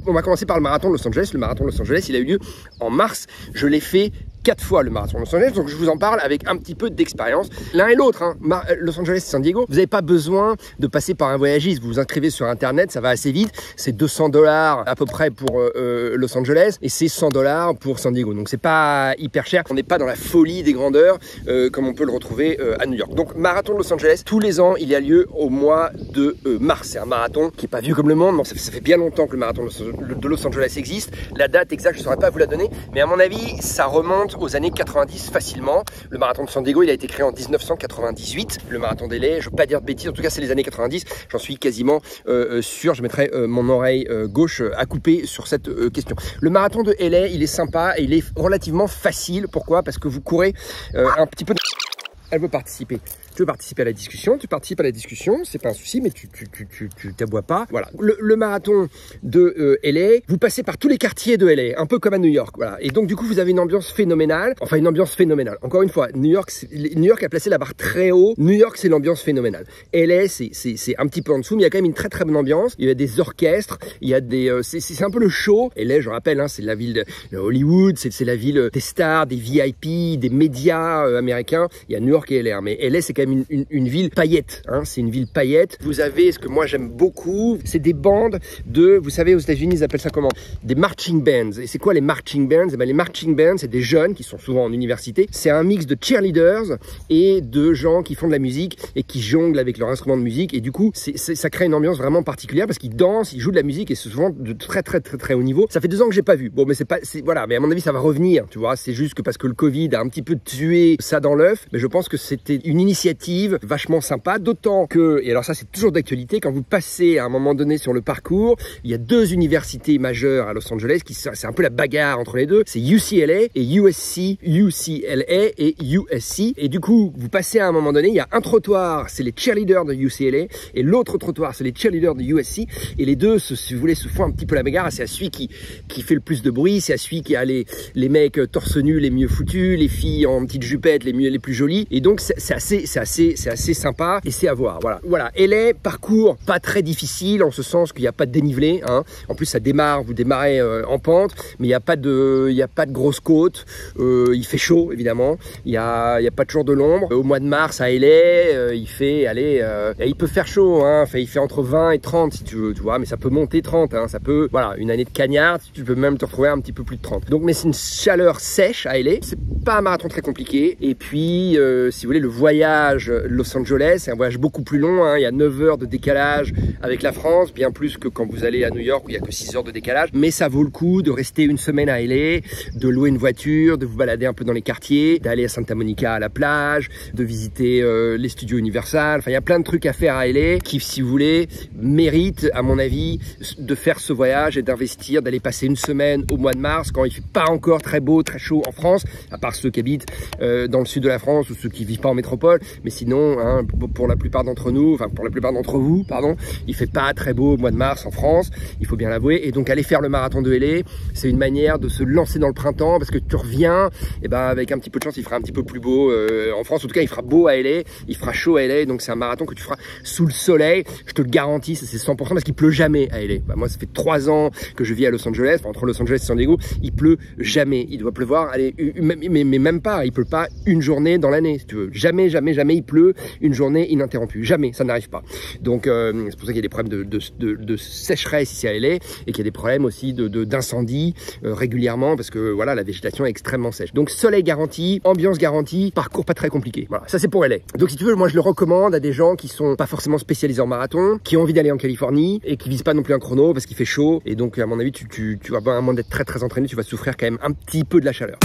On va commencer par le marathon de Los Angeles. Le marathon de Los Angeles, il a eu lieu en mars. Je l'ai fait 4 fois le marathon de Los Angeles, donc je vous en parle avec un petit peu d'expérience. L'un et l'autre, hein, Los Angeles et San Diego, vous n'avez pas besoin de passer par un voyagiste. Vous vous inscrivez sur internet, ça va assez vite. C'est 200 $ à peu près pour Los Angeles et c'est 100 $ pour San Diego. Donc c'est pas hyper cher. On n'est pas dans la folie des grandeurs comme on peut le retrouver à New York. Donc marathon de Los Angeles, tous les ans, il y a lieu au mois de mars. C'est un marathon qui n'est pas vieux comme le monde. Non, ça fait bien longtemps que le marathon de Los Angeles existe. La date exacte, je ne saurais pas vous la donner, mais à mon avis, ça remonte aux années 90 facilement. Le marathon de San Diego, il a été créé en 1998. Le marathon d'LA, je ne veux pas dire de bêtises, en tout cas c'est les années 90, j'en suis quasiment sûr. Je mettrai mon oreille gauche à couper sur cette question. Le marathon de LA, il est sympa et il est relativement facile. Pourquoi? Parce que vous courez un petit peu... Elle veut participer. Tu veux participer à la discussion, tu participes à la discussion, c'est pas un souci, mais tu t'aboies pas. Voilà. Le marathon de LA, vous passez par tous les quartiers de LA, un peu comme à New York. Voilà. Et donc, du coup, vous avez une ambiance phénoménale. Enfin, une ambiance phénoménale. Encore une fois, New York a placé la barre très haut. New York, c'est l'ambiance phénoménale. LA, c'est un petit peu en dessous, mais il y a quand même une très très bonne ambiance. Il y a des orchestres, il y a des... c'est un peu le show. LA, je rappelle, hein, c'est la ville de Hollywood, c'est la ville des stars, des VIP, des médias américains. Il y a New York et LA, mais LA, c'est quand même une ville paillette, hein, c'est une ville paillette. Vous avez ce que moi j'aime beaucoup, c'est des bandes de, vous savez aux États-Unis ils appellent ça comment? Des marching bands. Et c'est quoi les marching bands? Et ben, les marching bands, c'est des jeunes qui sont souvent en université. C'est un mix de cheerleaders et de gens qui font de la musique et qui jonglent avec leur instrument de musique. Et du coup, ça crée une ambiance vraiment particulière parce qu'ils dansent, ils jouent de la musique et c'est souvent de très haut niveau. Ça fait 2 ans que j'ai pas vu. Bon, mais voilà, mais à mon avis ça va revenir. Tu vois, c'est juste que parce que le Covid a un petit peu tué ça dans l'œuf. Mais je pense que c'était une initiative vachement sympa, d'autant que, et alors ça c'est toujours d'actualité, quand vous passez à un moment donné sur le parcours, il y a 2 universités majeures à Los Angeles, c'est un peu la bagarre entre les deux, c'est UCLA et USC, UCLA et USC, et du coup vous passez à un moment donné, il y a un trottoir, c'est les cheerleaders de UCLA, et l'autre trottoir c'est les cheerleaders de USC, et les deux, si vous voulez, se font un petit peu la bagarre, c'est à celui qui fait le plus de bruit, c'est à celui qui a les mecs torse nu les mieux foutus, les filles en petites jupettes les plus jolies, et donc c'est assez sympa et c'est à voir. Voilà. LA, parcours pas très difficile en ce sens qu'il n'y a pas de dénivelé. Hein. En plus, vous démarrez en pente, mais il n'y a pas de grosses côtes. Il fait chaud, évidemment. Il n'y a pas toujours de l'ombre. Au mois de mars à LA, il fait, il peut faire chaud. Hein. Enfin, il fait entre 20 et 30 si tu veux, tu vois, mais ça peut monter 30. Hein. Ça peut, voilà, une année de cagnard, tu peux même te retrouver un petit peu plus de 30. Donc, mais c'est une chaleur sèche à LA. C'est pas un marathon très compliqué. Et puis, si vous voulez, le voyage Los Angeles, c'est un voyage beaucoup plus long, hein. Il y a 9 heures de décalage avec la France, bien plus que quand vous allez à New York où il n'y a que 6 heures de décalage, mais ça vaut le coup de rester une semaine à LA, de louer une voiture, de vous balader un peu dans les quartiers, d'aller à Santa Monica à la plage, de visiter les studios Universal, enfin il y a plein de trucs à faire à LA qui, si vous voulez, méritent à mon avis de faire ce voyage et d'investir, d'aller passer une semaine au mois de mars quand il fait pas encore très beau, très chaud en France, à part ceux qui habitent dans le sud de la France ou ceux qui vivent pas en métropole, mais sinon, hein, pour la plupart d'entre nous, enfin pour la plupart d'entre vous, pardon, il fait pas très beau au mois de mars en France, il faut bien l'avouer, et donc aller faire le marathon de LA, c'est une manière de se lancer dans le printemps parce que tu reviens, et ben avec un petit peu de chance, il fera un petit peu plus beau en France, en tout cas il fera beau à LA, il fera chaud à LA, donc c'est un marathon que tu feras sous le soleil, je te le garantis, c'est 100% parce qu'il pleut jamais à LA. Bah, moi ça fait 3 ans que je vis à Los Angeles, enfin, entre Los Angeles et San Diego, il pleut jamais, il doit pleuvoir, allez, mais même pas, il pleut pas une journée dans l'année, si tu veux, jamais il pleut une journée ininterrompue, jamais, ça n'arrive pas. Donc c'est pour ça qu'il y a des problèmes de sécheresse ici à LA et qu'il y a des problèmes aussi d'incendie régulièrement parce que voilà, la végétation est extrêmement sèche. Donc soleil garanti, ambiance garantie, parcours pas très compliqué. Voilà, ça c'est pour LA. Donc si tu veux, moi je le recommande à des gens qui sont pas forcément spécialisés en marathon, qui ont envie d'aller en Californie et qui visent pas non plus un chrono parce qu'il fait chaud, et donc à mon avis tu vas, à moins d'être très entraîné, tu vas souffrir quand même un petit peu de la chaleur.